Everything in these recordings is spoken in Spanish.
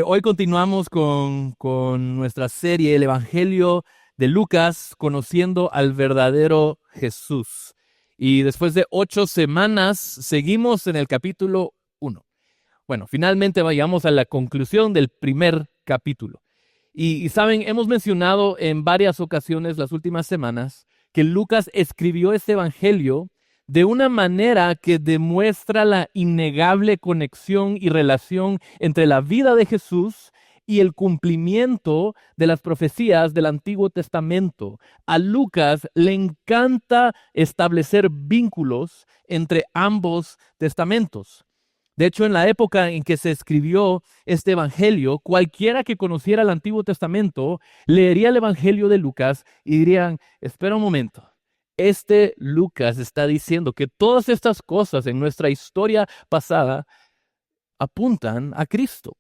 Hoy continuamos con nuestra serie El Evangelio de Lucas, conociendo al verdadero Jesús. Y después de 8 semanas, seguimos en el capítulo 1. Bueno, finalmente vayamos a la conclusión del primer capítulo. Y saben, hemos mencionado en varias ocasiones las últimas semanas que Lucas escribió este evangelio de una manera que demuestra la innegable conexión y relación entre la vida de Jesús y el cumplimiento de las profecías del Antiguo Testamento. A Lucas le encanta establecer vínculos entre ambos testamentos. De hecho, en la época en que se escribió este evangelio, cualquiera que conociera el Antiguo Testamento leería el evangelio de Lucas y dirían: espera un momento, este Lucas está diciendo que todas estas cosas en nuestra historia pasada apuntan a Cristo.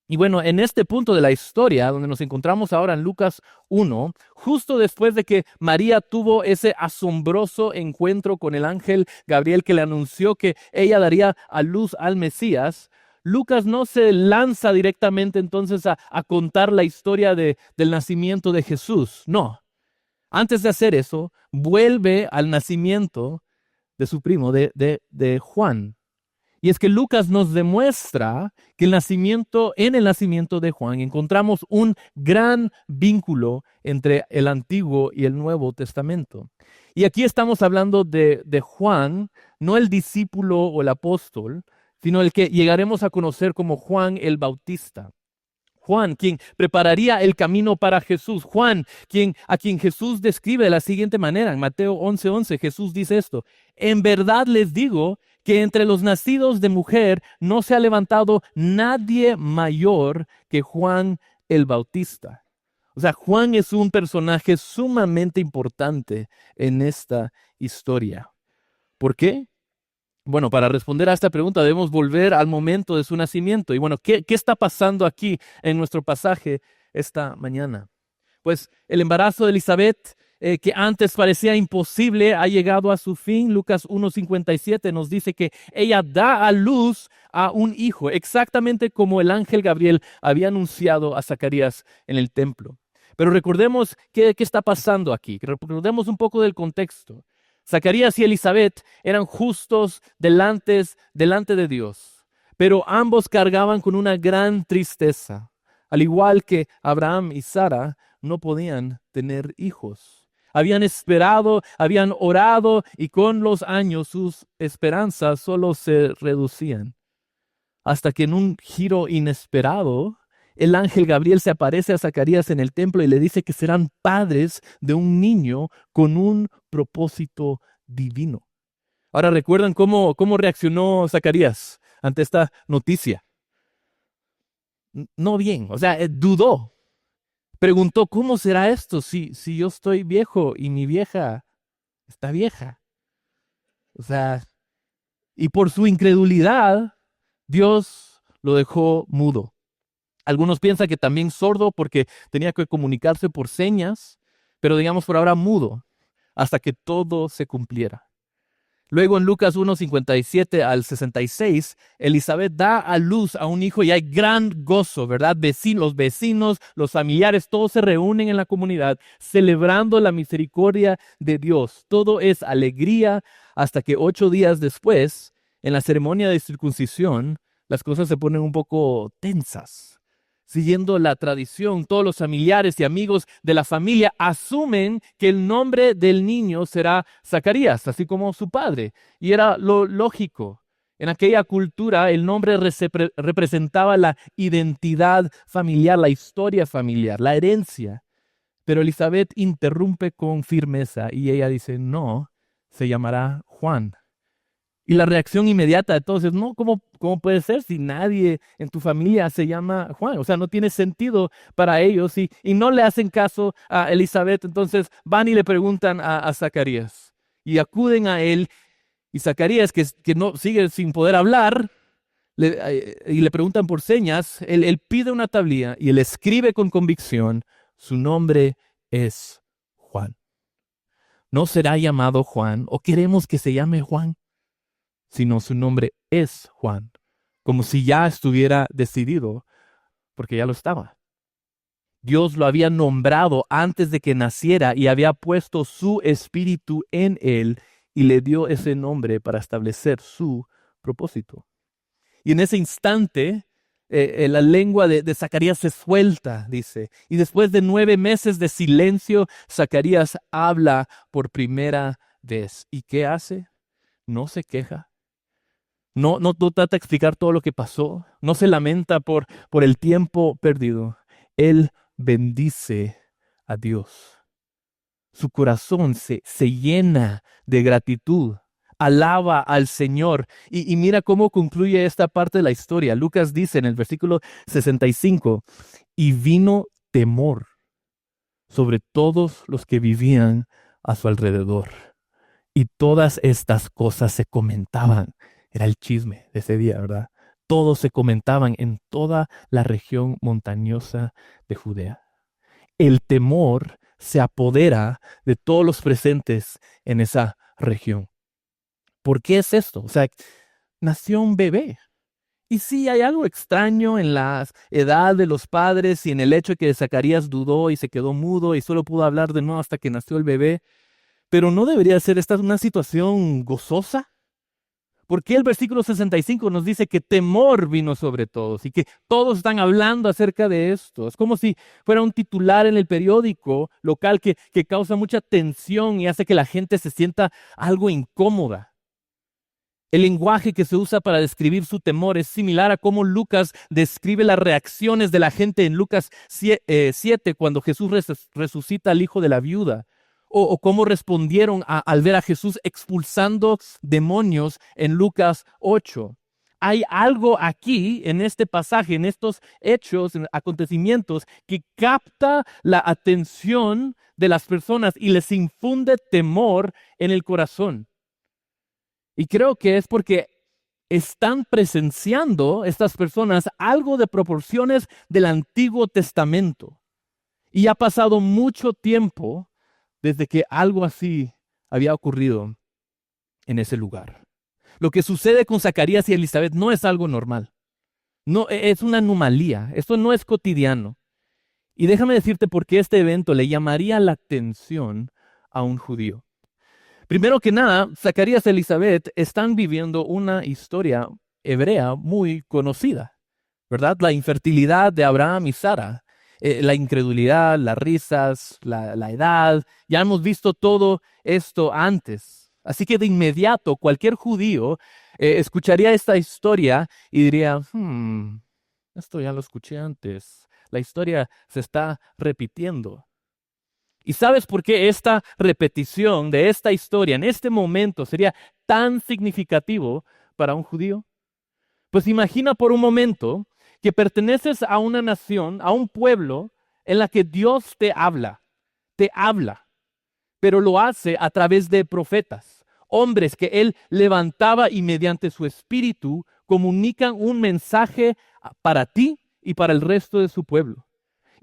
Y bueno, en este punto de la historia, donde nos encontramos ahora en Lucas 1, justo después de que María tuvo ese asombroso encuentro con el ángel Gabriel que le anunció que ella daría a luz al Mesías, Lucas no se lanza directamente entonces a contar la historia del nacimiento de Jesús. No, antes de hacer eso, vuelve al nacimiento de su primo, de Juan. Y es que Lucas nos demuestra que en el nacimiento de Juan encontramos un gran vínculo entre el Antiguo y el Nuevo Testamento. Y aquí estamos hablando de Juan, no el discípulo o el apóstol, sino el que llegaremos a conocer como Juan el Bautista. Juan, quien prepararía el camino para Jesús. Juan, a quien Jesús describe de la siguiente manera. En Mateo 11:11, Jesús dice esto: en verdad les digo que entre los nacidos de mujer no se ha levantado nadie mayor que Juan el Bautista. O sea, Juan es un personaje sumamente importante en esta historia. ¿Por qué? Bueno, para responder a esta pregunta debemos volver al momento de su nacimiento. Y bueno, ¿qué está pasando aquí en nuestro pasaje esta mañana? Pues el embarazo de Elizabeth, que antes parecía imposible, ha llegado a su fin. Lucas 1:57 nos dice que ella da a luz a un hijo, exactamente como el ángel Gabriel había anunciado a Zacarías en el templo. Pero recordemos qué está pasando aquí. Recordemos un poco del contexto. Zacarías y Elizabeth eran justos delante de Dios, pero ambos cargaban con una gran tristeza. Al igual que Abraham y Sara, no podían tener hijos. Habían esperado, habían orado y con los años sus esperanzas solo se reducían. Hasta que en un giro inesperado, el ángel Gabriel se aparece a Zacarías en el templo y le dice que serán padres de un niño con un propósito divino. Ahora, ¿recuerdan cómo reaccionó Zacarías ante esta noticia? No bien, o sea, dudó. Preguntó: ¿cómo será esto si yo estoy viejo y mi vieja está vieja? O sea, y por su incredulidad, Dios lo dejó mudo. Algunos piensan que también sordo porque tenía que comunicarse por señas, pero digamos por ahora mudo, hasta que todo se cumpliera. Luego en Lucas 1:57 al 66, Elizabeth da a luz a un hijo y hay gran gozo, ¿verdad? Los vecinos, los familiares, todos se reúnen en la comunidad celebrando la misericordia de Dios. Todo es alegría hasta que 8 días después, en la ceremonia de circuncisión, las cosas se ponen un poco tensas. Siguiendo la tradición, todos los familiares y amigos de la familia asumen que el nombre del niño será Zacarías, así como su padre. Y era lo lógico. En aquella cultura, el nombre representaba la identidad familiar, la historia familiar, la herencia. Pero Elizabeth interrumpe con firmeza y ella dice: no, se llamará Juan. Y la reacción inmediata de todos es: no, ¿cómo puede ser si nadie en tu familia se llama Juan? O sea, no tiene sentido para ellos y no le hacen caso a Elizabeth. Entonces van y le preguntan a Zacarías y acuden a él. Y Zacarías, que no sigue sin poder hablar, y le preguntan por señas. Él pide una tablilla y él escribe con convicción: su nombre es Juan. No será llamado Juan, o queremos que se llame Juan, sino su nombre es Juan, como si ya estuviera decidido porque ya lo estaba. Dios lo había nombrado antes de que naciera y había puesto su espíritu en él y le dio ese nombre para establecer su propósito. Y en ese instante, la lengua de Zacarías se suelta, dice. Y después de 9 meses de silencio, Zacarías habla por primera vez. ¿Y qué hace? No se queja. No trata de explicar todo lo que pasó. No se lamenta por el tiempo perdido. Él bendice a Dios. Su corazón se llena de gratitud. Alaba al Señor. Y mira cómo concluye esta parte de la historia. Lucas dice en el versículo 65, y vino temor sobre todos los que vivían a su alrededor. Y todas estas cosas se comentaban. Era el chisme de ese día, ¿verdad? Todos se comentaban en toda la región montañosa de Judea. El temor se apodera de todos los presentes en esa región. ¿Por qué es esto? O sea, nació un bebé. Y sí, hay algo extraño en la edad de los padres y en el hecho de que Zacarías dudó y se quedó mudo y solo pudo hablar de nuevo hasta que nació el bebé. Pero ¿no debería ser esta una situación gozosa? ¿Por qué el versículo 65 nos dice que temor vino sobre todos y que todos están hablando acerca de esto? Es como si fuera un titular en el periódico local que causa mucha tensión y hace que la gente se sienta algo incómoda. El lenguaje que se usa para describir su temor es similar a cómo Lucas describe las reacciones de la gente en Lucas 7 cuando Jesús resucita al hijo de la viuda. O cómo respondieron al ver a Jesús expulsando demonios en Lucas 8. Hay algo aquí en este pasaje, en estos hechos, en acontecimientos, que capta la atención de las personas y les infunde temor en el corazón. Y creo que es porque están presenciando estas personas algo de proporciones del Antiguo Testamento. Y ha pasado mucho tiempo desde que algo así había ocurrido en ese lugar. Lo que sucede con Zacarías y Elizabeth no es algo normal. No, es una anomalía. Esto no es cotidiano. Y déjame decirte por qué este evento le llamaría la atención a un judío. Primero que nada, Zacarías y Elizabeth están viviendo una historia hebrea muy conocida, ¿verdad? La infertilidad de Abraham y Sara, la incredulidad, las risas, la edad. Ya hemos visto todo esto antes. Así que de inmediato cualquier judío escucharía esta historia y diría, esto ya lo escuché antes. La historia se está repitiendo. ¿Y sabes por qué esta repetición de esta historia en este momento sería tan significativo para un judío? Pues imagina por un momento que perteneces a una nación, a un pueblo en la que Dios te habla, pero lo hace a través de profetas, hombres que Él levantaba y mediante su espíritu comunican un mensaje para ti y para el resto de su pueblo.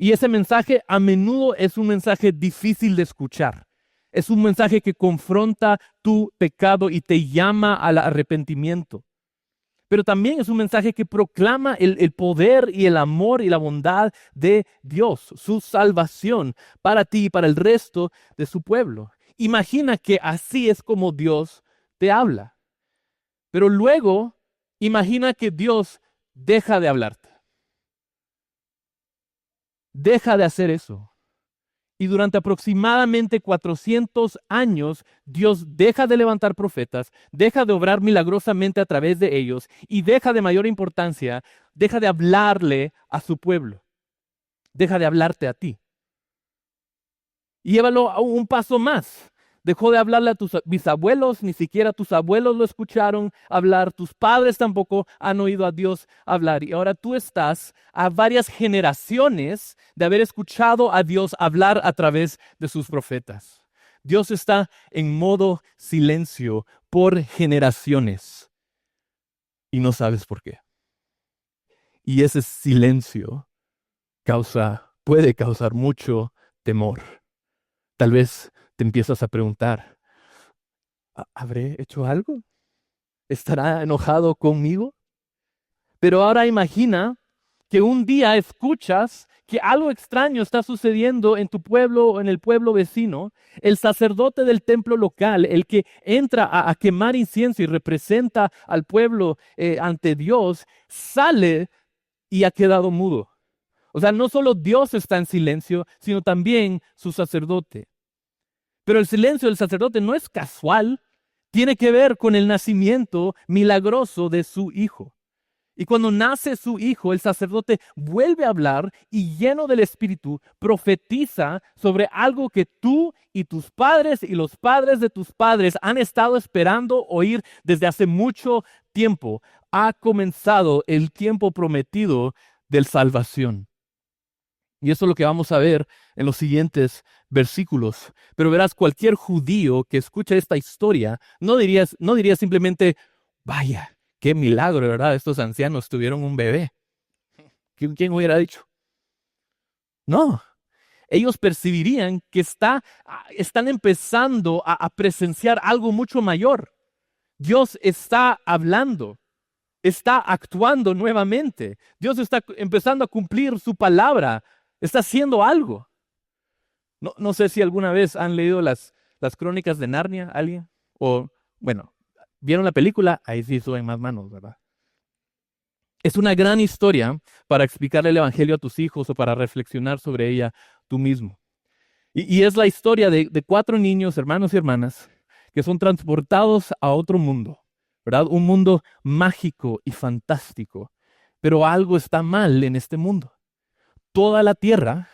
Y ese mensaje a menudo es un mensaje difícil de escuchar. Es un mensaje que confronta tu pecado y te llama al arrepentimiento. Pero también es un mensaje que proclama el poder y el amor y la bondad de Dios, su salvación para ti y para el resto de su pueblo. Imagina que así es como Dios te habla. Pero luego, imagina que Dios deja de hablarte. Deja de hacer eso. Y durante aproximadamente 400 años, Dios deja de levantar profetas, deja de obrar milagrosamente a través de ellos y deja de mayor importancia, deja de hablarle a su pueblo. Deja de hablarte a ti. Y llévalo a un paso más. Dejó de hablarle a tus bisabuelos, ni siquiera tus abuelos lo escucharon hablar, tus padres tampoco han oído a Dios hablar. Y ahora tú estás a varias generaciones de haber escuchado a Dios hablar a través de sus profetas. Dios está en modo silencio por generaciones y no sabes por qué. Y ese silencio puede causar mucho temor. Tal vez te empiezas a preguntar, ¿habré hecho algo? ¿Estará enojado conmigo? Pero ahora imagina que un día escuchas que algo extraño está sucediendo en tu pueblo o en el pueblo vecino, el sacerdote del templo local, el que entra a quemar incienso y representa al pueblo ante Dios, sale y ha quedado mudo. O sea, no solo Dios está en silencio, sino también su sacerdote. Pero el silencio del sacerdote no es casual, tiene que ver con el nacimiento milagroso de su hijo. Y cuando nace su hijo, el sacerdote vuelve a hablar y lleno del Espíritu profetiza sobre algo que tú y tus padres y los padres de tus padres han estado esperando oír desde hace mucho tiempo. Ha comenzado el tiempo prometido de salvación. Y eso es lo que vamos a ver en los siguientes versículos. Pero verás, cualquier judío que escuche esta historia no diría simplemente, vaya, qué milagro, ¿verdad? Estos ancianos tuvieron un bebé. ¿Quién hubiera dicho? No, ellos percibirían que están empezando a presenciar algo mucho mayor. Dios está hablando, está actuando nuevamente. Dios está empezando a cumplir su palabra, está haciendo algo. No sé si alguna vez han leído las crónicas de Narnia, ¿alguien? O, bueno, ¿vieron la película? Ahí sí suben más manos, ¿verdad? Es una gran historia para explicarle el Evangelio a tus hijos o para reflexionar sobre ella tú mismo. Y es la historia de 4 niños, hermanos y hermanas, que son transportados a otro mundo, ¿verdad? Un mundo mágico y fantástico. Pero algo está mal en este mundo. Toda la tierra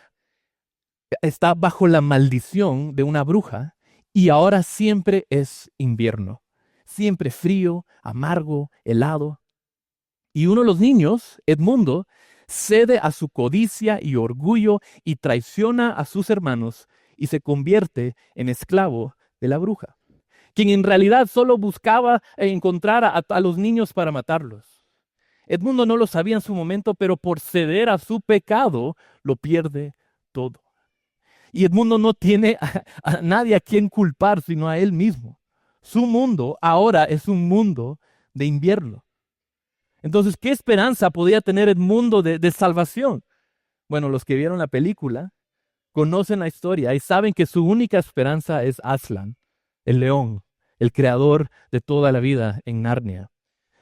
está bajo la maldición de una bruja y ahora siempre es invierno. Siempre frío, amargo, helado. Y uno de los niños, Edmundo, cede a su codicia y orgullo y traiciona a sus hermanos y se convierte en esclavo de la bruja, quien en realidad solo buscaba encontrar a los niños para matarlos. Edmundo no lo sabía en su momento, pero por ceder a su pecado, lo pierde todo. Y Edmundo no tiene a nadie a quien culpar, sino a él mismo. Su mundo ahora es un mundo de invierno. Entonces, ¿qué esperanza podía tener Edmundo de salvación? Bueno, los que vieron la película conocen la historia y saben que su única esperanza es Aslan, el león, el creador de toda la vida en Narnia.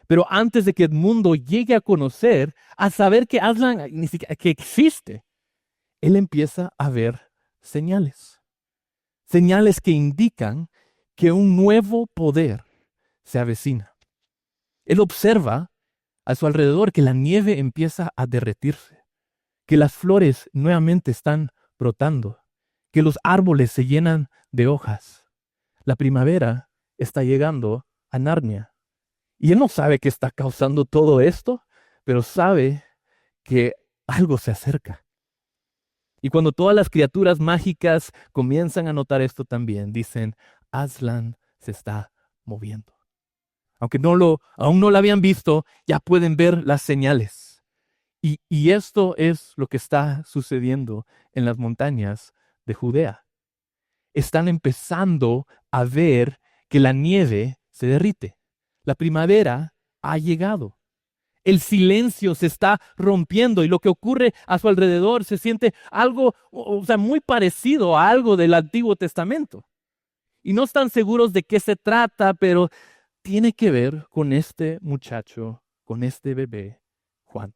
Pero antes de que Edmundo llegue a conocer, a saber que Aslan ni siquiera que existe, él empieza a ver señales. Señales que indican que un nuevo poder se avecina. Él observa a su alrededor que la nieve empieza a derretirse, que las flores nuevamente están brotando, que los árboles se llenan de hojas. La primavera está llegando a Narnia. Y él no sabe qué está causando todo esto, pero sabe que algo se acerca. Y cuando todas las criaturas mágicas comienzan a notar esto también, dicen, Aslan se está moviendo. Aunque aún no lo habían visto, ya pueden ver las señales. Y esto es lo que está sucediendo en las montañas de Judea. Están empezando a ver que la nieve se derrite. La primavera ha llegado. El silencio se está rompiendo y lo que ocurre a su alrededor se siente algo, o sea, muy parecido a algo del Antiguo Testamento. Y no están seguros de qué se trata, pero tiene que ver con este muchacho, con este bebé, Juan.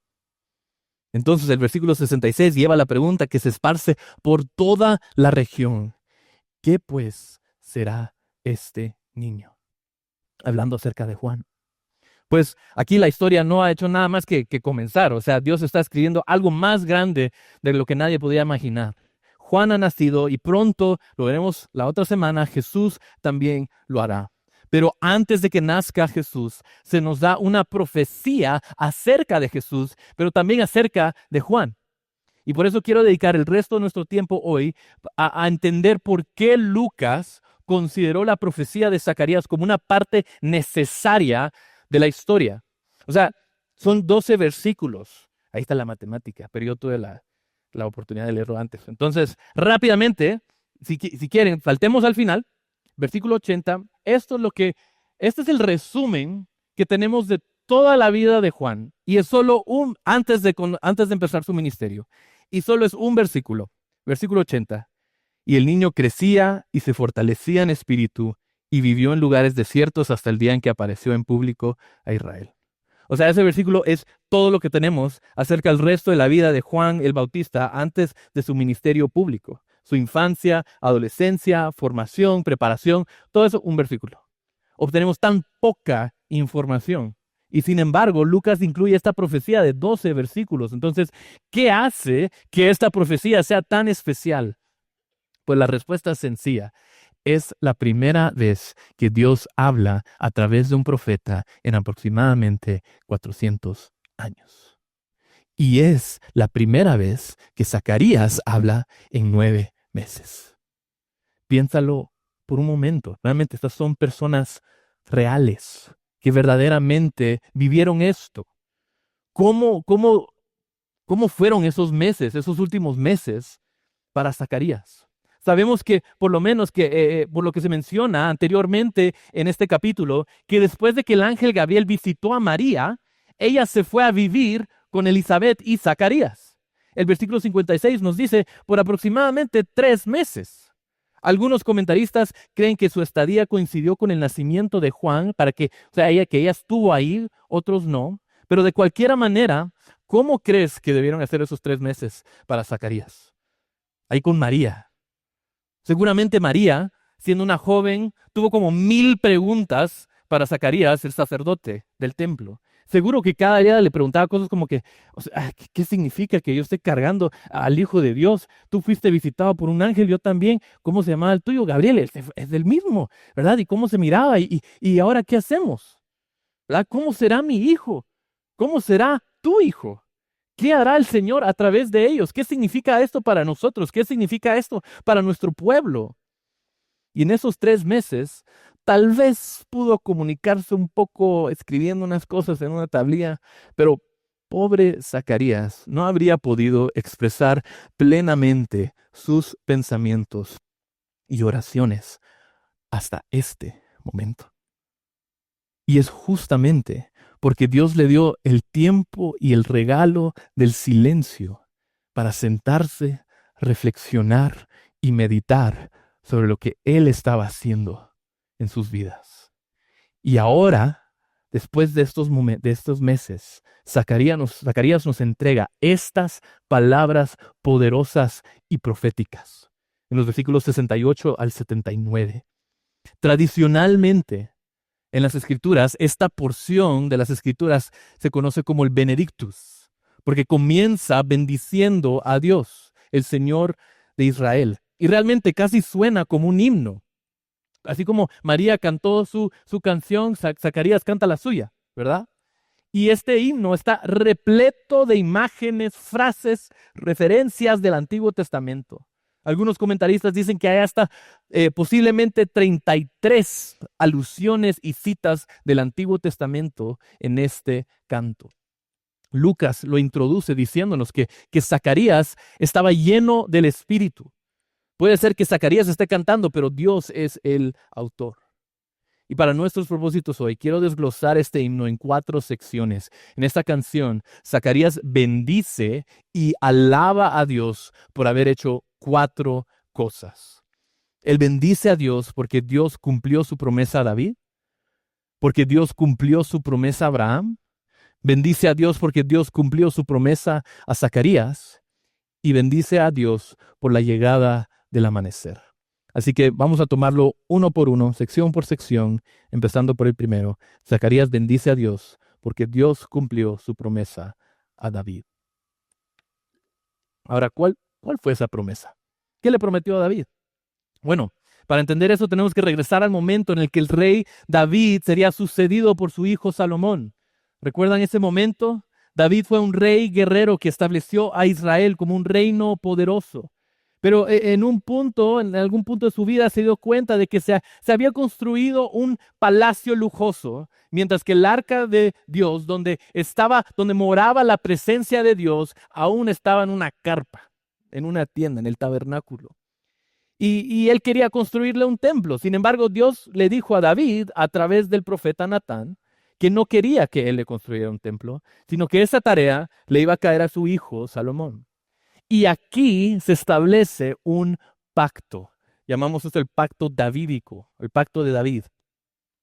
Entonces el versículo 66 lleva la pregunta que se esparce por toda la región. ¿Qué pues será este niño? Hablando acerca de Juan. Pues aquí la historia no ha hecho nada más que comenzar. O sea, Dios está escribiendo algo más grande de lo que nadie podía imaginar. Juan ha nacido y pronto, lo veremos la otra semana, Jesús también lo hará. Pero antes de que nazca Jesús, se nos da una profecía acerca de Jesús, pero también acerca de Juan. Y por eso quiero dedicar el resto de nuestro tiempo hoy a entender por qué Lucas consideró la profecía de Zacarías como una parte necesaria de la historia. O sea, son 12 versículos. Ahí está la matemática, pero yo tuve la oportunidad de leerlo antes. Entonces, rápidamente, si quieren, saltemos al final, versículo 80. Este es el resumen que tenemos de toda la vida de Juan y es solo antes de empezar su ministerio. Y solo es un versículo, versículo 80. Y el niño crecía y se fortalecía en espíritu y vivió en lugares desiertos hasta el día en que apareció en público a Israel. O sea, ese versículo es todo lo que tenemos acerca del resto de la vida de Juan el Bautista antes de su ministerio público. Su infancia, adolescencia, formación, preparación, todo eso un versículo. Obtenemos tan poca información. Y sin embargo, Lucas incluye esta profecía de 12 versículos. Entonces, ¿qué hace que esta profecía sea tan especial? Pues la respuesta es sencilla. Es la primera vez que Dios habla a través de un profeta en aproximadamente 400 años. Y es la primera vez que Zacarías habla en 9 meses. Piénsalo por un momento. Realmente estas son personas reales que verdaderamente vivieron esto. ¿Cómo fueron esos meses, esos últimos meses para Zacarías? Sabemos que por lo menos por lo que se menciona anteriormente en este capítulo, que después de que el ángel Gabriel visitó a María, ella se fue a vivir con Elizabeth y Zacarías. El versículo 56 nos dice por aproximadamente 3 meses. Algunos comentaristas creen que su estadía coincidió con el nacimiento de Juan, que ella estuvo ahí, otros no. Pero de cualquier manera, ¿cómo crees que debieron hacer esos 3 meses para Zacarías? Ahí con María. Seguramente María, siendo una joven, tuvo como 1000 preguntas para Zacarías, el sacerdote del templo. Seguro que cada día le preguntaba cosas como que, ¿qué significa que yo esté cargando al Hijo de Dios? Tú fuiste visitado por un ángel, yo también. ¿Cómo se llamaba el tuyo? Gabriel, es del mismo, ¿verdad? ¿Y cómo se miraba? ¿Y ahora qué hacemos? ¿Verdad? ¿Cómo será mi hijo? ¿Cómo será tu hijo? ¿Qué hará el Señor a través de ellos? ¿Qué significa esto para nosotros? ¿Qué significa esto para nuestro pueblo? Y en esos 3 meses, tal vez pudo comunicarse un poco escribiendo unas cosas en una tablilla, pero pobre Zacarías no habría podido expresar plenamente sus pensamientos y oraciones hasta este momento. Y es justamente porque Dios le dio el tiempo y el regalo del silencio para sentarse, reflexionar y meditar sobre lo que Él estaba haciendo en sus vidas. Y ahora, después de estos meses, Zacarías nos entrega estas palabras poderosas y proféticas en los versículos 68 al 79. Tradicionalmente, en las Escrituras, esta porción de las Escrituras se conoce como el Benedictus, porque comienza bendiciendo a Dios, el Señor de Israel. Y realmente casi suena como un himno. Así como María cantó su canción, Zacarías canta la suya, ¿verdad? Y este himno está repleto de imágenes, frases, referencias del Antiguo Testamento. Algunos comentaristas dicen que hay hasta posiblemente 33 alusiones y citas del Antiguo Testamento en este canto. Lucas lo introduce diciéndonos que Zacarías estaba lleno del Espíritu. Puede ser que Zacarías esté cantando, pero Dios es el autor. Y para nuestros propósitos hoy, quiero desglosar este himno en 4 secciones. En esta canción, Zacarías bendice y alaba a Dios por haber hecho 4 cosas. Él bendice a Dios porque Dios cumplió su promesa a David, porque Dios cumplió su promesa a Abraham, bendice a Dios porque Dios cumplió su promesa a Zacarías y bendice a Dios por la llegada del amanecer. Así que vamos a tomarlo uno por uno, sección por sección, empezando por el primero. Zacarías bendice a Dios porque Dios cumplió su promesa a David. Ahora, ¿cuál fue esa promesa? ¿Qué le prometió a David? Bueno, para entender eso tenemos que regresar al momento en el que el rey David sería sucedido por su hijo Salomón. ¿Recuerdan ese momento? David fue un rey guerrero que estableció a Israel como un reino poderoso. Pero en algún punto de su vida se dio cuenta de que se había construido un palacio lujoso, mientras que el arca de Dios, donde moraba la presencia de Dios, aún estaba en una carpa, en una tienda, en el tabernáculo. Y él quería construirle un templo. Sin embargo, Dios le dijo a David, a través del profeta Natán, que no quería que él le construyera un templo, sino que esa tarea le iba a caer a su hijo Salomón. Y aquí se establece un pacto. Llamamos esto el pacto davídico, el pacto de David.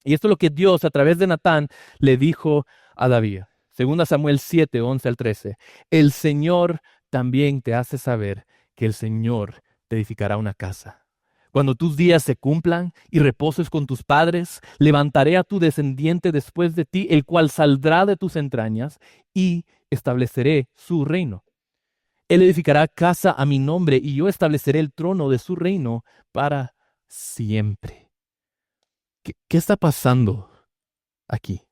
Y esto es lo que Dios a través de Natán le dijo a David. Segunda Samuel 7, 11 al 13. El Señor también te hace saber que el Señor te edificará una casa. Cuando tus días se cumplan y reposes con tus padres, levantaré a tu descendiente después de ti, el cual saldrá de tus entrañas, y estableceré su reino. Él edificará casa a mi nombre, y yo estableceré el trono de su reino para siempre. ¿Qué está pasando aquí?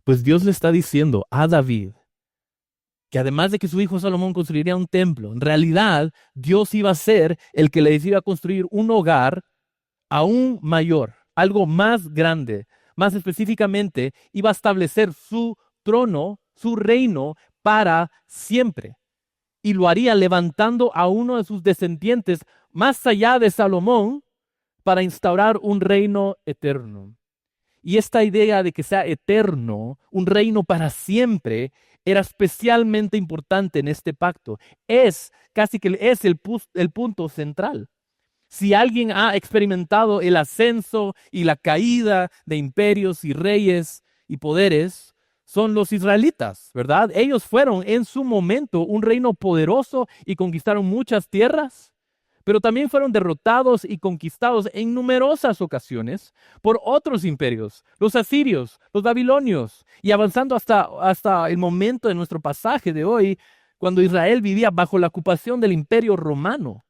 Pues Dios le está diciendo a David que además de que su hijo Salomón construiría un templo, en realidad Dios iba a ser el que le iba a construir un hogar aún mayor, algo más grande. Más específicamente, iba a establecer su trono, su reino para siempre. Y lo haría levantando a uno de sus descendientes más allá de Salomón para instaurar un reino eterno. Y esta idea de que sea eterno, un reino para siempre, era especialmente importante en este pacto. Es casi que es el punto central. Si alguien ha experimentado el ascenso y la caída de imperios y reyes y poderes, son los israelitas, ¿verdad? Ellos fueron en su momento un reino poderoso y conquistaron muchas tierras, pero también fueron derrotados y conquistados en numerosas ocasiones por otros imperios, los asirios, los babilonios, y avanzando hasta el momento de nuestro pasaje de hoy, cuando Israel vivía bajo la ocupación del imperio romano.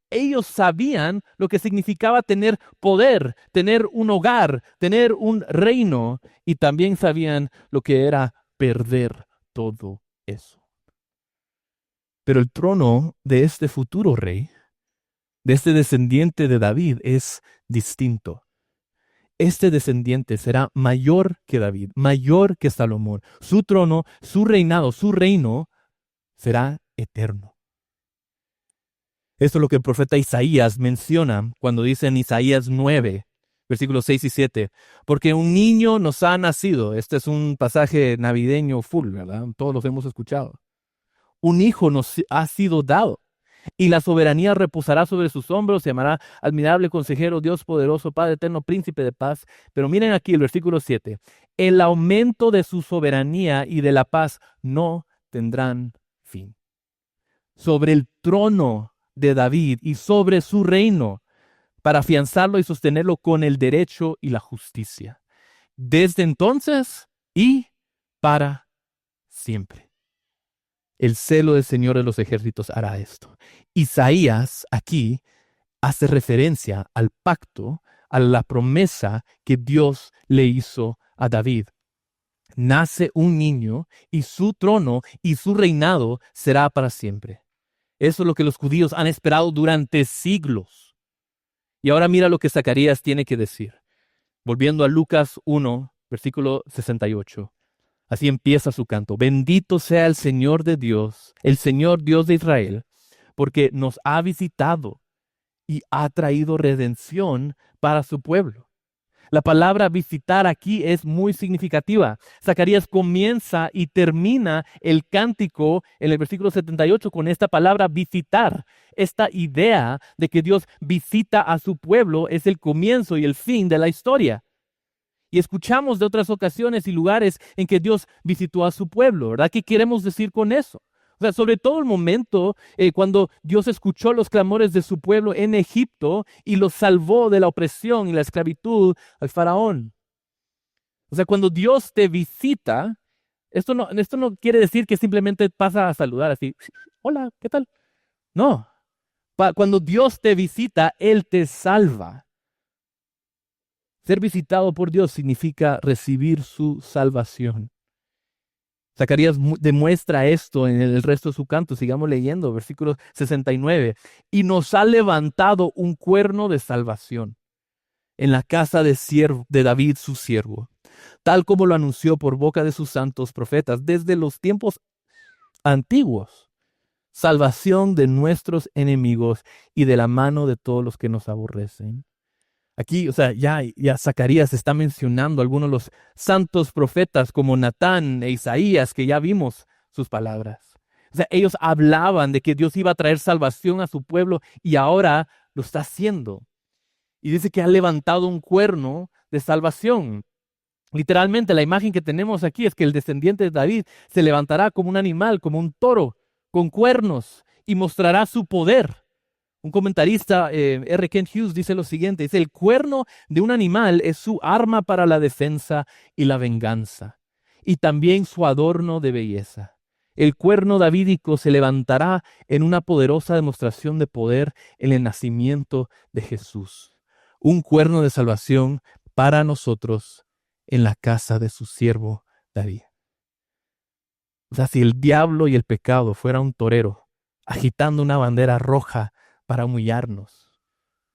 Ellos sabían lo que significaba tener poder, tener un hogar, tener un reino, y también sabían lo que era perder todo eso. Pero el trono de este futuro rey, de este descendiente de David, es distinto. Este descendiente será mayor que David, mayor que Salomón. Su trono, su reinado, su reino será eterno. Esto es lo que el profeta Isaías menciona cuando dice en Isaías 9, versículos 6 y 7, porque un niño nos ha nacido. Este es un pasaje navideño full, ¿verdad? Todos los hemos escuchado. Un hijo nos ha sido dado, y la soberanía reposará sobre sus hombros, se llamará admirable consejero, Dios poderoso, Padre eterno, príncipe de paz. Pero miren aquí el versículo 7, el aumento de su soberanía y de la paz no tendrán fin. Sobre el trono de David y sobre su reino, para afianzarlo y sostenerlo con el derecho y la justicia, desde entonces y para siempre. El celo del Señor de los ejércitos hará esto. Isaías aquí hace referencia al pacto, a la promesa que Dios le hizo a David. Nace un niño y su trono y su reinado será para siempre. Eso es lo que los judíos han esperado durante siglos. Y ahora mira lo que Zacarías tiene que decir. Volviendo a Lucas 1, versículo 68. Así empieza su canto. Bendito sea el Señor de Dios, el Señor Dios de Israel, porque nos ha visitado y ha traído redención para su pueblo. La palabra visitar aquí es muy significativa. Zacarías comienza y termina el cántico en el versículo 78 con esta palabra visitar. Esta idea de que Dios visita a su pueblo es el comienzo y el fin de la historia. Y escuchamos de otras ocasiones y lugares en que Dios visitó a su pueblo, ¿verdad? ¿Qué queremos decir con eso? O sea, sobre todo el momento cuando Dios escuchó los clamores de su pueblo en Egipto y los salvó de la opresión y la esclavitud al faraón. O sea, cuando Dios te visita, esto no quiere decir que simplemente pasa a saludar así, hola, ¿qué tal? No, cuando Dios te visita, Él te salva. Ser visitado por Dios significa recibir su salvación. Zacarías demuestra esto en el resto de su canto. Sigamos leyendo, versículo 69. Y nos ha levantado un cuerno de salvación en la casa de David su siervo, tal como lo anunció por boca de sus santos profetas desde los tiempos antiguos. Salvación de nuestros enemigos y de la mano de todos los que nos aborrecen, Aquí, o sea, ya Zacarías está mencionando algunos de los santos profetas como Natán e Isaías, que ya vimos sus palabras. O sea, ellos hablaban de que Dios iba a traer salvación a su pueblo y ahora lo está haciendo. Y dice que ha levantado un cuerno de salvación. Literalmente, la imagen que tenemos aquí es que el descendiente de David se levantará como un animal, como un toro, con cuernos, y mostrará su poder. Un comentarista, R. Kent Hughes, dice lo siguiente, dice, el cuerno de un animal es su arma para la defensa y la venganza, y también su adorno de belleza. El cuerno davídico se levantará en una poderosa demostración de poder en el nacimiento de Jesús. Un cuerno de salvación para nosotros en la casa de su siervo David. O sea, si el diablo y el pecado fuera un torero agitando una bandera roja para humillarnos,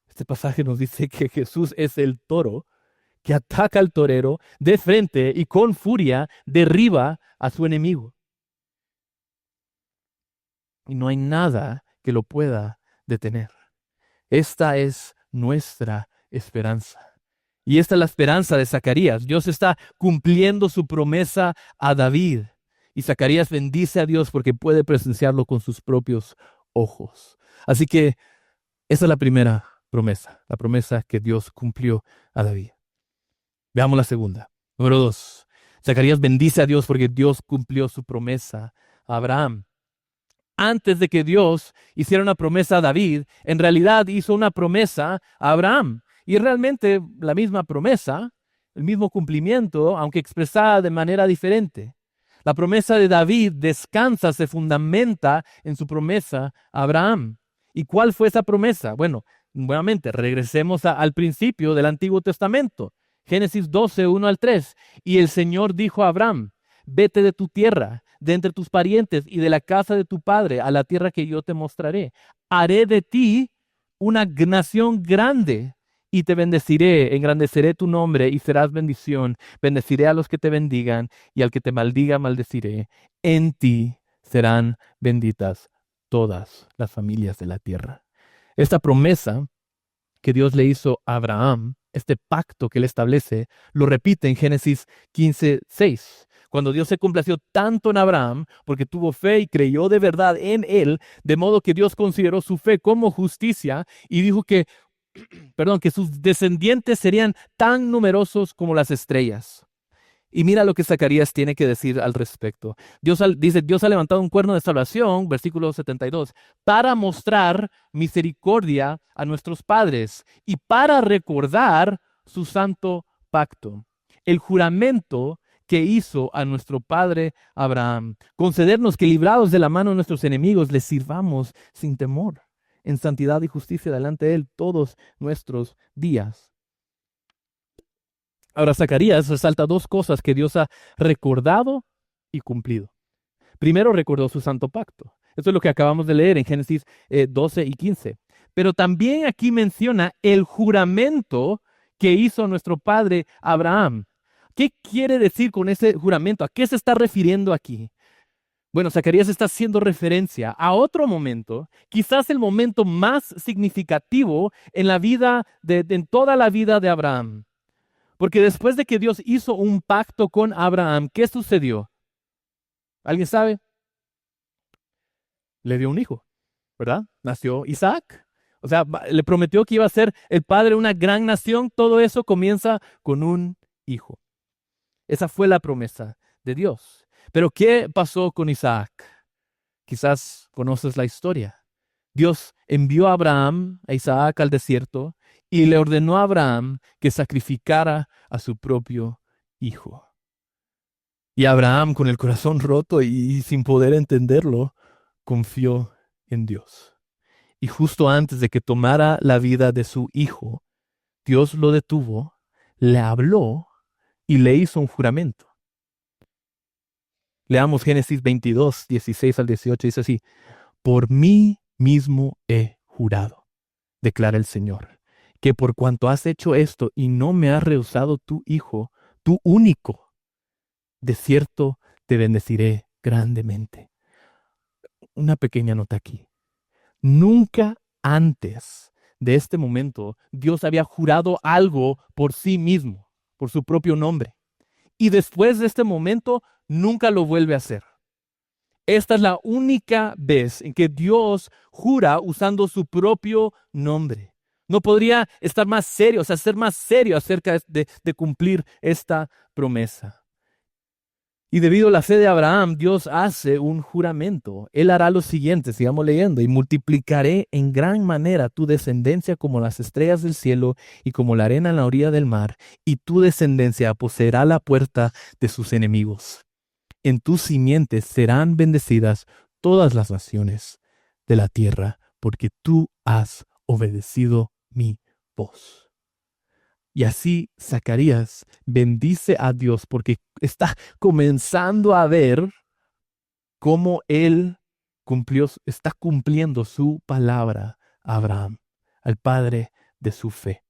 este pasaje nos dice que Jesús es el toro que ataca al torero de frente y con furia derriba a su enemigo. Y no hay nada que lo pueda detener. Esta es nuestra esperanza. Y esta es la esperanza de Zacarías. Dios está cumpliendo su promesa a David. Y Zacarías bendice a Dios porque puede presenciarlo con sus propios ojos. Así que esa es la promesa que Dios cumplió a David. Veamos la segunda. Número 2. Zacarías bendice a Dios porque Dios cumplió su promesa a Abraham. Antes de que Dios hiciera una promesa a David, en realidad hizo una promesa a Abraham. Y realmente la misma promesa, el mismo cumplimiento, aunque expresada de manera diferente. La promesa de David descansa, se fundamenta en su promesa a Abraham. ¿Y cuál fue esa promesa? Bueno, nuevamente, regresemos al principio del Antiguo Testamento. Génesis 12, 1 al 3. Y el Señor dijo a Abraham, vete de tu tierra, de entre tus parientes y de la casa de tu padre, a la tierra que yo te mostraré. Haré de ti una nación grande y te bendeciré, engrandeceré tu nombre y serás bendición. Bendeciré a los que te bendigan y al que te maldiga, maldeciré. En ti serán benditas todas las familias de la tierra. Esta promesa que Dios le hizo a Abraham, este pacto que él establece, lo repite en Génesis 15:6. Cuando Dios se complació tanto en Abraham, porque tuvo fe y creyó de verdad en él, de modo que Dios consideró su fe como justicia y dijo que, que sus descendientes serían tan numerosos como las estrellas. Y mira lo que Zacarías tiene que decir al respecto. Dice, Dios ha levantado un cuerno de salvación, versículo 72, para mostrar misericordia a nuestros padres y para recordar su santo pacto, el juramento que hizo a nuestro padre Abraham, concedernos que librados de la mano de nuestros enemigos, les sirvamos sin temor, en santidad y justicia delante de él todos nuestros días. Ahora, Zacarías resalta dos cosas que Dios ha recordado y cumplido. Primero, recordó su santo pacto. Eso es lo que acabamos de leer en Génesis 12 y 15. Pero también aquí menciona el juramento que hizo nuestro padre Abraham. ¿Qué quiere decir con ese juramento? ¿A qué se está refiriendo aquí? Bueno, Zacarías está haciendo referencia a otro momento, quizás el momento más significativo en la vida en toda la vida de Abraham. Porque después de que Dios hizo un pacto con Abraham, ¿qué sucedió? ¿Alguien sabe? Le dio un hijo, ¿verdad? Nació Isaac. O sea, le prometió que iba a ser el padre de una gran nación. Todo eso comienza con un hijo. Esa fue la promesa de Dios. Pero ¿qué pasó con Isaac? Quizás conoces la historia. Dios envió a Isaac al desierto, y le ordenó a Abraham que sacrificara a su propio hijo. Y Abraham, con el corazón roto y sin poder entenderlo, confió en Dios. Y justo antes de que tomara la vida de su hijo, Dios lo detuvo, le habló y le hizo un juramento. Leamos Génesis 22, 16 al 18, dice así: por mí mismo he jurado, declara el Señor, que por cuanto has hecho esto y no me has rehusado tu hijo, tu único, de cierto te bendeciré grandemente. Una pequeña nota aquí. Nunca antes de este momento, Dios había jurado algo por sí mismo, por su propio nombre. Y después de este momento, nunca lo vuelve a hacer. Esta es la única vez en que Dios jura usando su propio nombre. No podría estar más serio, o sea, ser más serio acerca de cumplir esta promesa. Y debido a la fe de Abraham, Dios hace un juramento. Él hará lo siguiente, sigamos leyendo: y multiplicaré en gran manera tu descendencia como las estrellas del cielo y como la arena en la orilla del mar, y tu descendencia poseerá la puerta de sus enemigos. En tus simientes serán bendecidas todas las naciones de la tierra, porque tú has obedecido mi voz. Y así Zacarías bendice a Dios porque está comenzando a ver cómo él está cumpliendo su palabra a Abraham, al padre de su fe.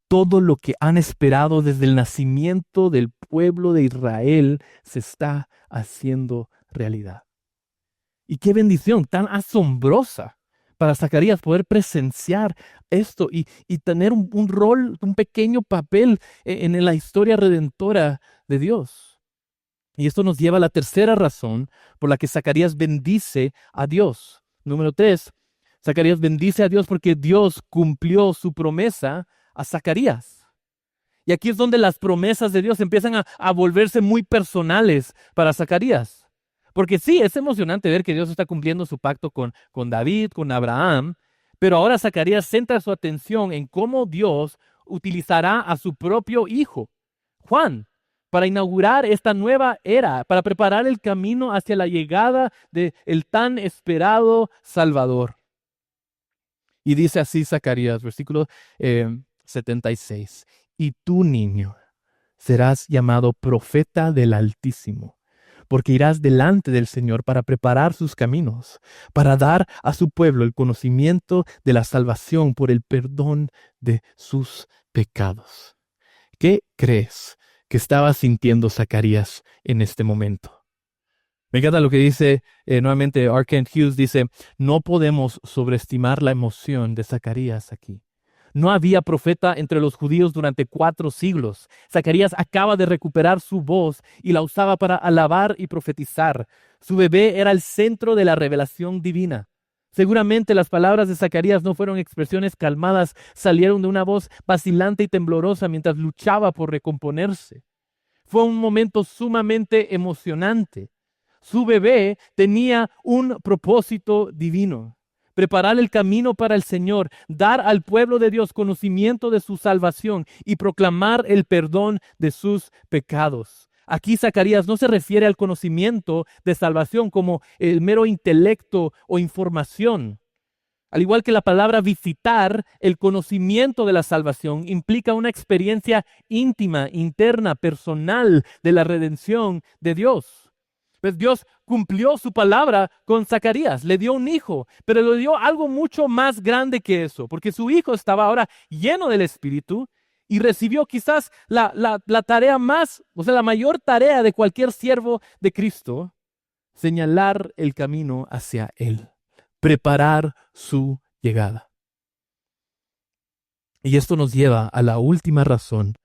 Todo lo que han esperado desde el nacimiento del pueblo de Israel se está haciendo realidad. Y qué bendición tan asombrosa para Zacarías poder presenciar esto y tener un rol, un pequeño papel en la historia redentora de Dios. Y esto nos lleva a la tercera razón por la que Zacarías bendice a Dios. Número 3, Zacarías bendice a Dios porque Dios cumplió su promesa a Zacarías. Y aquí es donde las promesas de Dios empiezan a volverse muy personales para Zacarías. Porque sí, es emocionante ver que Dios está cumpliendo su pacto con David, con Abraham, pero ahora Zacarías centra su atención en cómo Dios utilizará a su propio hijo, Juan, para inaugurar esta nueva era, para preparar el camino hacia la llegada del tan esperado Salvador. Y dice así Zacarías, versículo 76, y tú, niño, serás llamado profeta del Altísimo, porque irás delante del Señor para preparar sus caminos, para dar a su pueblo el conocimiento de la salvación por el perdón de sus pecados. ¿Qué crees que estaba sintiendo Zacarías en este momento? Me encanta lo que dice nuevamente R. Kent Hughes, dice: no podemos sobreestimar la emoción de Zacarías aquí. No había profeta entre los judíos durante 4 siglos. Zacarías acaba de recuperar su voz y la usaba para alabar y profetizar. Su bebé era el centro de la revelación divina. Seguramente las palabras de Zacarías no fueron expresiones calmadas, salieron de una voz vacilante y temblorosa mientras luchaba por recomponerse. Fue un momento sumamente emocionante. Su bebé tenía un propósito divino: preparar el camino para el Señor, dar al pueblo de Dios conocimiento de su salvación y proclamar el perdón de sus pecados. Aquí Zacarías no se refiere al conocimiento de salvación como el mero intelecto o información. Al igual que la palabra visitar, el conocimiento de la salvación implica una experiencia íntima, interna, personal de la redención de Dios. Pues Dios cumplió su palabra con Zacarías, le dio un hijo, pero le dio algo mucho más grande que eso, porque su hijo estaba ahora lleno del Espíritu y recibió quizás la tarea más, o sea, la mayor tarea de cualquier siervo de Cristo: señalar el camino hacia Él, preparar su llegada. Y esto nos lleva a la última razón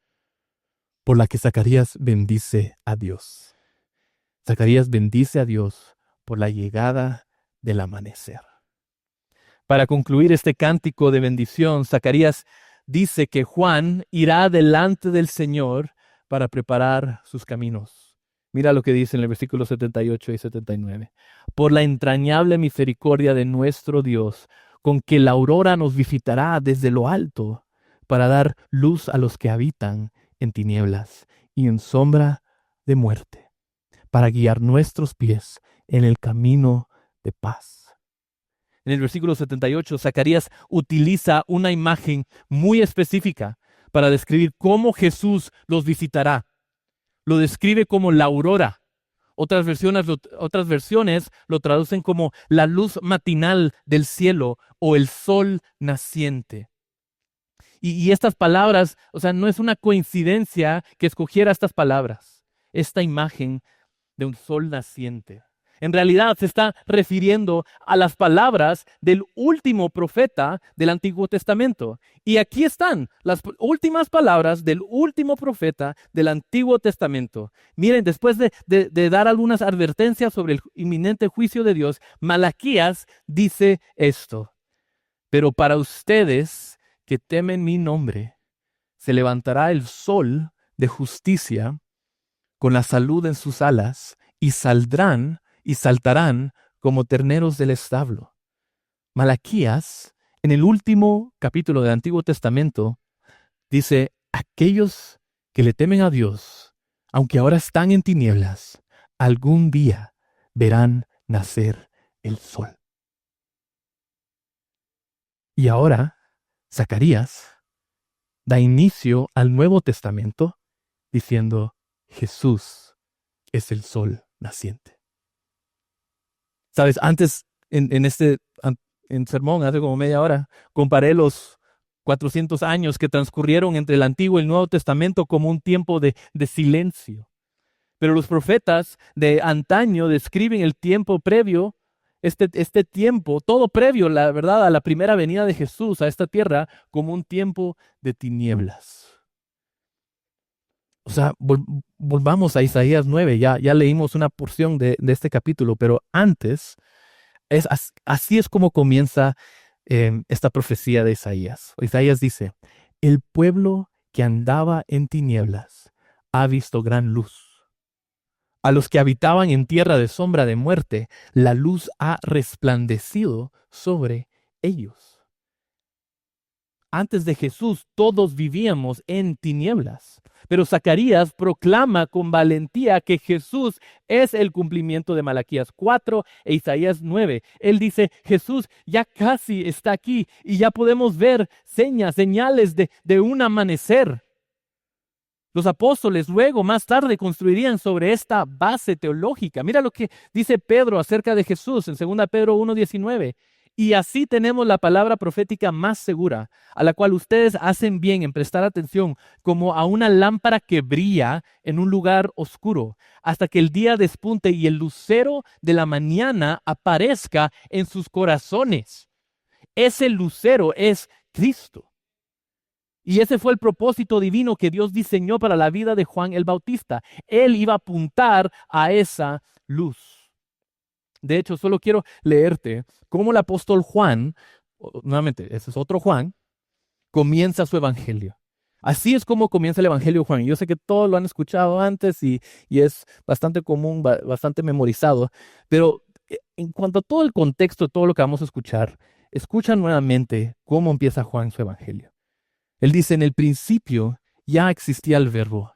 por la que Zacarías bendice a Dios. Zacarías bendice a Dios por la llegada del amanecer. Para concluir este cántico de bendición, Zacarías dice que Juan irá delante del Señor para preparar sus caminos. Mira lo que dice en el versículo 78 y 79. Por la entrañable misericordia de nuestro Dios, con que la aurora nos visitará desde lo alto, para dar luz a los que habitan en tinieblas y en sombra de muerte, para guiar nuestros pies en el camino de paz. En el versículo 78, Zacarías utiliza una imagen muy específica para describir cómo Jesús los visitará. Lo describe como la aurora. Otras versiones lo traducen como la luz matinal del cielo o el sol naciente. Y estas palabras, o sea, no es una coincidencia que escogiera estas palabras, esta imagen de un sol naciente. En realidad se está refiriendo a las palabras del último profeta del Antiguo Testamento. Y aquí están las últimas palabras del último profeta del Antiguo Testamento. Miren, después de dar algunas advertencias sobre el inminente juicio de Dios, Malaquías dice esto: pero para ustedes que temen mi nombre, se levantará el sol de justicia con la salud en sus alas, y saldrán y saltarán como terneros del establo. Malaquías, en el último capítulo del Antiguo Testamento, dice: aquellos que le temen a Dios, aunque ahora están en tinieblas, algún día verán nacer el sol. Y ahora, Zacarías da inicio al Nuevo Testamento diciendo: Jesús es el sol naciente. Sabes, antes en sermón, hace como media hora, comparé los 400 años que transcurrieron entre el Antiguo y el Nuevo Testamento como un tiempo de silencio. Pero los profetas de antaño describen el tiempo previo, este tiempo, todo previo, la verdad, a la primera venida de Jesús a esta tierra, como un tiempo de tinieblas. O sea, volvamos a Isaías 9, ya leímos una porción de este capítulo, pero antes, así es como comienza esta profecía de Isaías. Isaías dice: el pueblo que andaba en tinieblas ha visto gran luz. A los que habitaban en tierra de sombra de muerte, la luz ha resplandecido sobre ellos. Antes de Jesús, todos vivíamos en tinieblas. Pero Zacarías proclama con valentía que Jesús es el cumplimiento de Malaquías 4 e Isaías 9. Él dice: Jesús ya casi está aquí y ya podemos ver señales de un amanecer. Los apóstoles luego, más tarde, construirían sobre esta base teológica. Mira lo que dice Pedro acerca de Jesús en 2 Pedro 1:19. Y así tenemos la palabra profética más segura, a la cual ustedes hacen bien en prestar atención, como a una lámpara que brilla en un lugar oscuro, hasta que el día despunte y el lucero de la mañana aparezca en sus corazones. Ese lucero es Cristo. Y ese fue el propósito divino que Dios diseñó para la vida de Juan el Bautista. Él iba a apuntar a esa luz. De hecho, solo quiero leerte cómo el apóstol Juan, nuevamente, ese es otro Juan, comienza su evangelio. Así es como comienza el evangelio de Juan. Yo sé que todos lo han escuchado antes y es bastante común, bastante memorizado, pero en cuanto a todo el contexto, todo lo que vamos a escuchar, escucha nuevamente cómo empieza Juan su evangelio. Él dice: en el principio ya existía el verbo,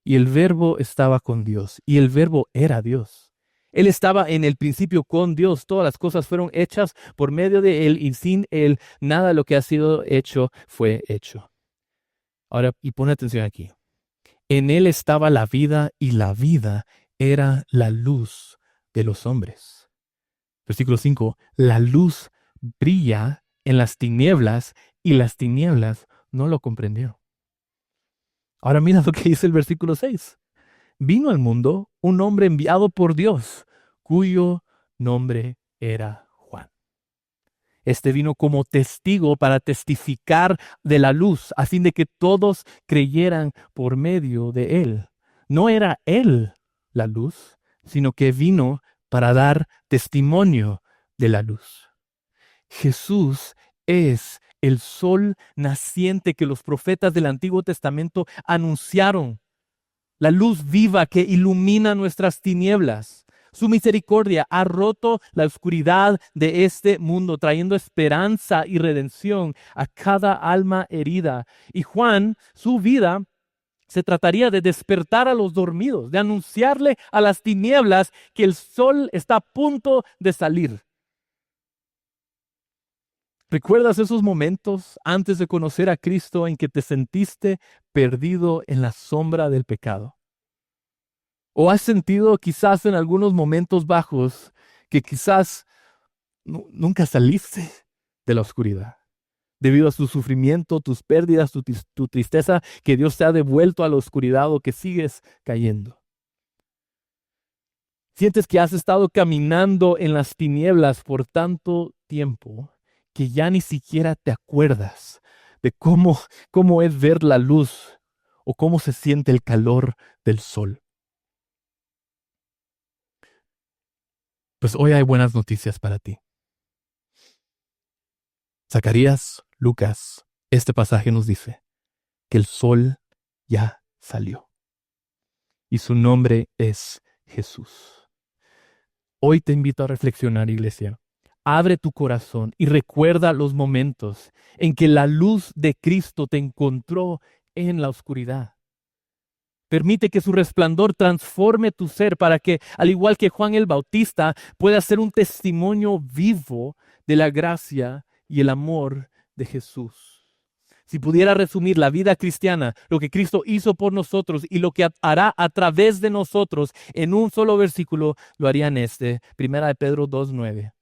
y el verbo estaba con Dios, y el verbo era Dios. Él estaba en el principio con Dios. Todas las cosas fueron hechas por medio de Él, y sin Él nada de lo que ha sido hecho fue hecho. Ahora, y pon atención aquí. En Él estaba la vida, y la vida era la luz de los hombres. Versículo 5. La luz brilla en las tinieblas, y las tinieblas no lo comprendió. Ahora mira lo que dice el versículo 6. Vino al mundo un hombre enviado por Dios, cuyo nombre era Juan. Este vino como testigo para testificar de la luz, a fin de que todos creyeran por medio de él. No era él la luz, sino que vino para dar testimonio de la luz. Jesús es el sol naciente que los profetas del Antiguo Testamento anunciaron. La luz viva que ilumina nuestras tinieblas. Su misericordia ha roto la oscuridad de este mundo, trayendo esperanza y redención a cada alma herida. Y Juan, su vida, se trataría de despertar a los dormidos, de anunciarle a las tinieblas que el sol está a punto de salir. ¿Recuerdas esos momentos antes de conocer a Cristo en que te sentiste perdido en la sombra del pecado? ¿O has sentido quizás en algunos momentos bajos que quizás nunca saliste de la oscuridad? Debido a su sufrimiento, tus pérdidas, tu tristeza, que Dios te ha devuelto a la oscuridad o que sigues cayendo. Sientes que has estado caminando en las tinieblas por tanto tiempo que ya ni siquiera te acuerdas de cómo es ver la luz o cómo se siente el calor del sol. Pues hoy hay buenas noticias para ti. Zacarías, Lucas, este pasaje nos dice que el sol ya salió y su nombre es Jesús. Hoy te invito a reflexionar, iglesia. Abre tu corazón y recuerda los momentos en que la luz de Cristo te encontró en la oscuridad. Permite que su resplandor transforme tu ser para que, al igual que Juan el Bautista, pueda ser un testimonio vivo de la gracia y el amor de Jesús. Si pudiera resumir la vida cristiana, lo que Cristo hizo por nosotros y lo que hará a través de nosotros en un solo versículo, lo haría en este, 1 Pedro 2:9.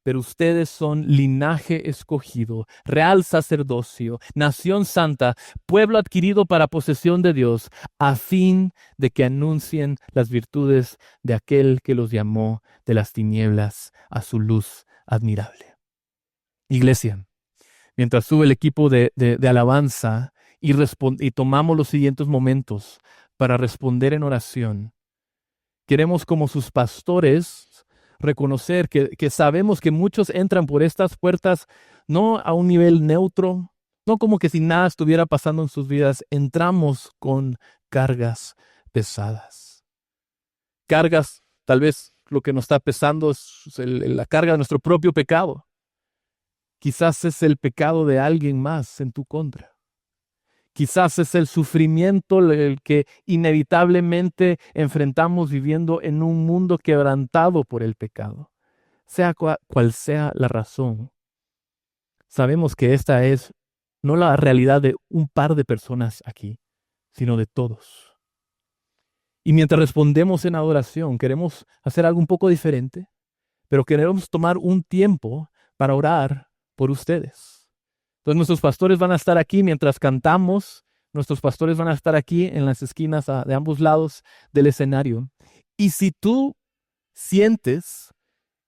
Pero ustedes son linaje escogido, real sacerdocio, nación santa, pueblo adquirido para posesión de Dios, a fin de que anuncien las virtudes de aquel que los llamó de las tinieblas a su luz admirable. Iglesia, mientras sube el equipo de alabanza y tomamos los siguientes momentos para responder en oración, queremos como sus pastores reconocer que sabemos que muchos entran por estas puertas no a un nivel neutro, no como que si nada estuviera pasando en sus vidas. Entramos con cargas pesadas. Cargas, tal vez lo que nos está pesando es la carga de nuestro propio pecado. Quizás es el pecado de alguien más en tu contra. Quizás es el sufrimiento el que inevitablemente enfrentamos viviendo en un mundo quebrantado por el pecado. Sea cual sea la razón, sabemos que esta es no la realidad de un par de personas aquí, sino de todos. Y mientras respondemos en adoración, queremos hacer algo un poco diferente, pero queremos tomar un tiempo para orar por ustedes. Entonces nuestros pastores van a estar aquí mientras cantamos. Nuestros pastores van a estar aquí en las esquinas de ambos lados del escenario. Y si tú sientes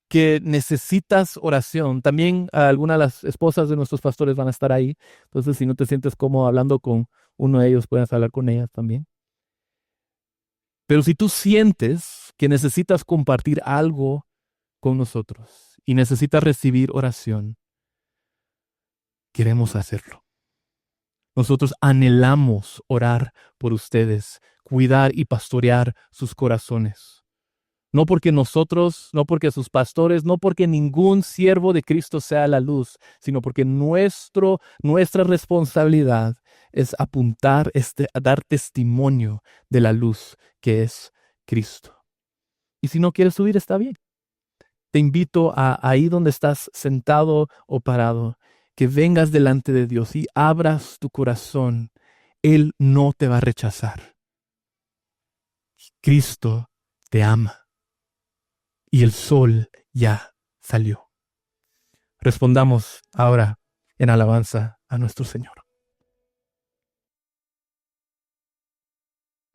que necesitas oración, también algunas de las esposas de nuestros pastores van a estar ahí. Entonces si no te sientes cómodo hablando con uno de ellos, puedes hablar con ellas también. Pero si tú sientes que necesitas compartir algo con nosotros y necesitas recibir oración, queremos hacerlo. Nosotros anhelamos orar por ustedes, cuidar y pastorear sus corazones. No porque nosotros, no porque sus pastores, no porque ningún siervo de Cristo sea la luz, sino porque nuestra responsabilidad es apuntar, a dar testimonio de la luz que es Cristo. Y si no quieres subir, está bien. Te invito a ahí donde estás sentado o parado, que vengas delante de Dios y abras tu corazón. Él no te va a rechazar. Cristo te ama. Y el sol ya salió. Respondamos ahora en alabanza a nuestro Señor.